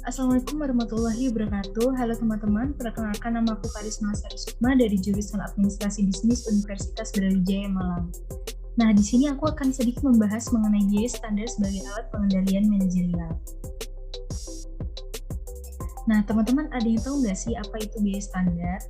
Assalamualaikum warahmatullahi wabarakatuh. Halo teman-teman, perkenalkan nama aku Karisma Sari Sukma dari jurusan Administrasi Bisnis Universitas Brawijaya Malang. Nah, di sini aku akan sedikit membahas mengenai biaya standar sebagai alat pengendalian manajerial. Nah, teman-teman ada yang tahu nggak sih apa itu biaya standar?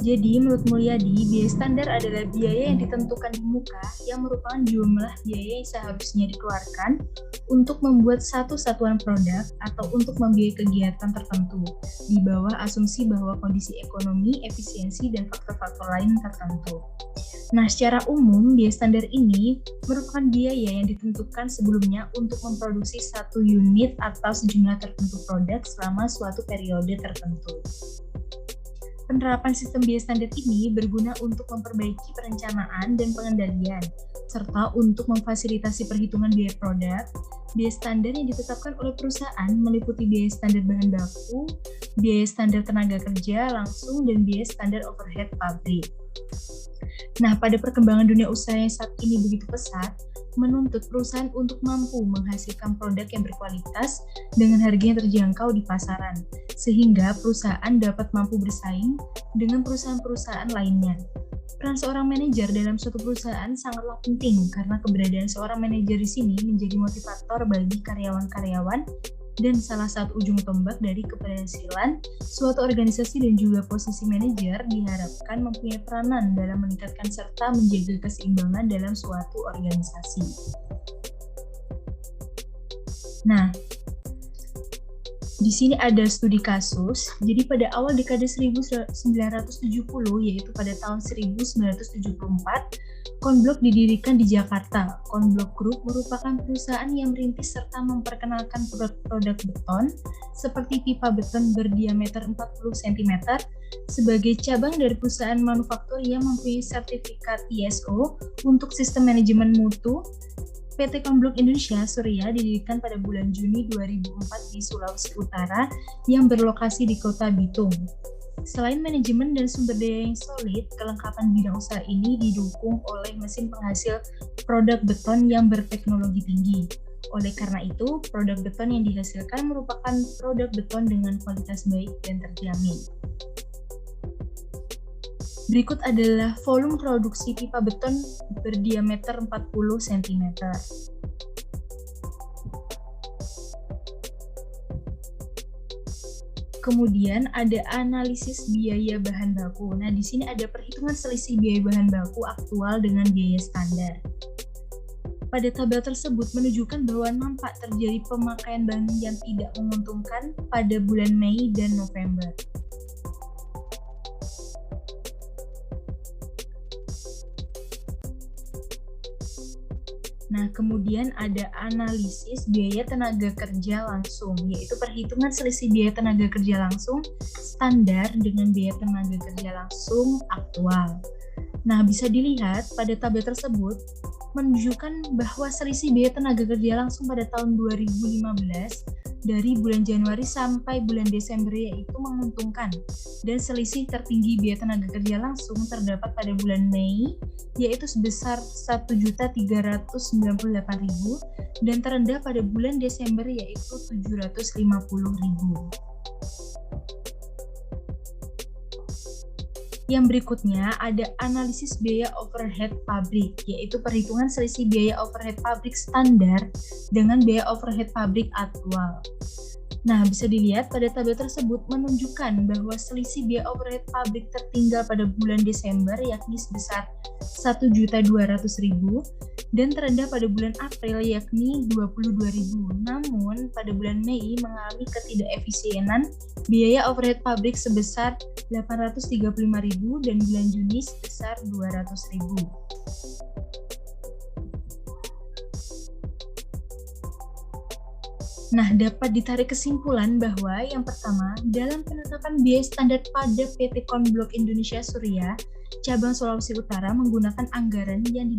Jadi, menurut Mulyadi, biaya standar adalah biaya yang ditentukan di muka yang merupakan jumlah biaya yang seharusnya dikeluarkan untuk membuat satu satuan produk atau untuk membiayai kegiatan tertentu di bawah asumsi bahwa kondisi ekonomi, efisiensi, dan faktor-faktor lain tertentu. Nah, secara umum, biaya standar ini merupakan biaya yang ditentukan sebelumnya untuk memproduksi satu unit atau sejumlah tertentu produk selama suatu periode tertentu. Penerapan sistem biaya standar ini berguna untuk memperbaiki perencanaan dan pengendalian, serta untuk memfasilitasi perhitungan biaya produk. Biaya standar yang ditetapkan oleh perusahaan meliputi biaya standar bahan baku, biaya standar tenaga kerja langsung, dan biaya standar overhead pabrik. Nah, pada perkembangan dunia usaha yang saat ini begitu pesat, menuntut perusahaan untuk mampu menghasilkan produk yang berkualitas dengan harga yang terjangkau di pasaran, sehingga perusahaan dapat mampu bersaing dengan perusahaan-perusahaan lainnya. Peran seorang manajer dalam suatu perusahaan sangatlah penting karena keberadaan seorang manajer di sini menjadi motivator bagi karyawan-karyawan dan salah satu ujung tombak dari keberhasilan suatu organisasi, dan juga posisi manajer diharapkan mempunyai peranan dalam meningkatkan serta menjaga keseimbangan dalam suatu organisasi. Nah, di sini ada studi kasus. Jadi pada awal dekade 1970, yaitu pada tahun 1974, Konblok didirikan di Jakarta. Konblok Group merupakan perusahaan yang merintis serta memperkenalkan produk beton seperti pipa beton berdiameter 40 cm sebagai cabang dari perusahaan manufaktur yang mempunyai sertifikat ISO untuk sistem manajemen mutu. PT Konblok Indonesia Surya didirikan pada bulan Juni 2004 di Sulawesi Utara yang berlokasi di Kota Bitung. Selain manajemen dan sumber daya yang solid, kelengkapan bidang usaha ini didukung oleh mesin penghasil produk beton yang berteknologi tinggi. Oleh karena itu, produk beton yang dihasilkan merupakan produk beton dengan kualitas baik dan terjamin. Berikut adalah volume produksi pipa beton berdiameter 40 cm. Kemudian ada analisis biaya bahan baku. Nah, di sini ada perhitungan selisih biaya bahan baku aktual dengan biaya standar. Pada tabel tersebut menunjukkan bahwa nampak terjadi pemakaian bahan yang tidak menguntungkan pada bulan Mei dan November. Nah, kemudian ada analisis biaya tenaga kerja langsung, yaitu perhitungan selisih biaya tenaga kerja langsung standar dengan biaya tenaga kerja langsung aktual. Nah, bisa dilihat pada tabel tersebut menunjukkan bahwa selisih biaya tenaga kerja langsung pada tahun 2015 dari bulan Januari sampai bulan Desember yaitu menguntungkan, dan selisih tertinggi biaya tenaga kerja langsung terdapat pada bulan Mei yaitu sebesar 1.398.000 dan terendah pada bulan Desember yaitu 750.000. Yang berikutnya ada analisis biaya overhead pabrik, yaitu perhitungan selisih biaya overhead pabrik standar dengan biaya overhead pabrik aktual. Nah, bisa dilihat pada tabel tersebut menunjukkan bahwa selisih biaya overhead pabrik tertinggal pada bulan Desember yakni sebesar 1.200.000 dan terendah pada bulan April yakni 22.000. Namun, pada bulan Mei mengalami ketidakefisienan biaya overhead pabrik sebesar 835.000 dan bulan Juni sebesar 200.000. Nah, dapat ditarik kesimpulan bahwa yang pertama, dalam penetapan biaya standar pada PT Konblok Indonesia Surya, cabang Sulawesi Utara menggunakan anggaran yang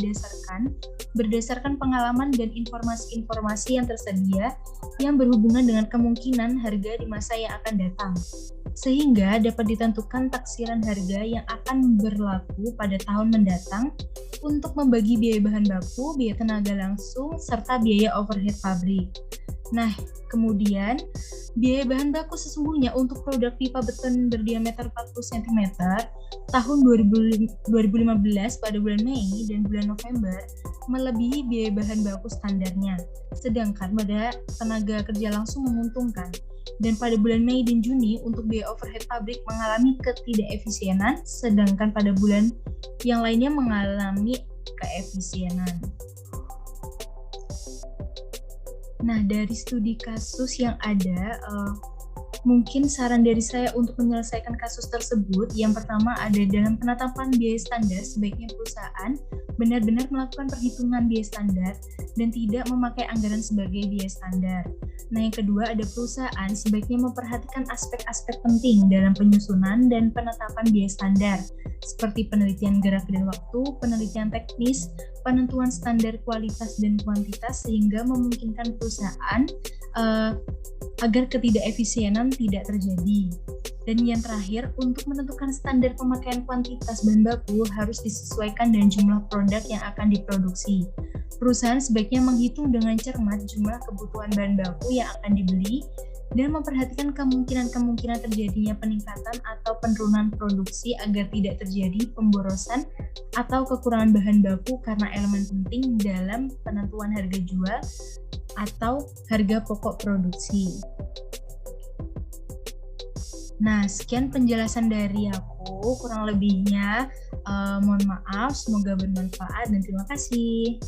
berdasarkan pengalaman dan informasi-informasi yang tersedia yang berhubungan dengan kemungkinan harga di masa yang akan datang. Sehingga dapat ditentukan taksiran harga yang akan berlaku pada tahun mendatang untuk membagi biaya bahan baku, biaya tenaga langsung, serta biaya overhead pabrik. Nah, kemudian biaya bahan baku sesungguhnya untuk produk pipa beton berdiameter 40 cm tahun 2015 pada bulan Mei dan bulan November melebihi biaya bahan baku standarnya. Sedangkan pada tenaga kerja langsung menguntungkan. Dan pada bulan Mei dan Juni untuk biaya overhead pabrik mengalami ketidakefisienan, sedangkan pada bulan yang lainnya mengalami keefisienan. Nah, dari studi kasus yang ada, mungkin saran dari saya untuk menyelesaikan kasus tersebut, yang pertama ada dalam penetapan biaya standar, sebaiknya perusahaan benar-benar melakukan perhitungan biaya standar dan tidak memakai anggaran sebagai biaya standar. Nah, yang kedua ada perusahaan sebaiknya memperhatikan aspek-aspek penting dalam penyusunan dan penetapan biaya standar, seperti penelitian gerak dan waktu, penelitian teknis, penentuan standar kualitas dan kuantitas, sehingga memungkinkan perusahaan agar ketidakefisienan tidak terjadi. Dan yang terakhir, untuk menentukan standar pemakaian kuantitas bahan baku harus disesuaikan dengan jumlah produk yang akan diproduksi. Perusahaan sebaiknya menghitung dengan cermat jumlah kebutuhan bahan baku yang akan dibeli dan memperhatikan kemungkinan-kemungkinan terjadinya peningkatan atau penurunan produksi agar tidak terjadi pemborosan atau kekurangan bahan baku karena elemen penting dalam penentuan harga jual atau harga pokok produksi. Nah, sekian penjelasan dari aku. Kurang lebihnya mohon maaf, semoga bermanfaat dan terima kasih.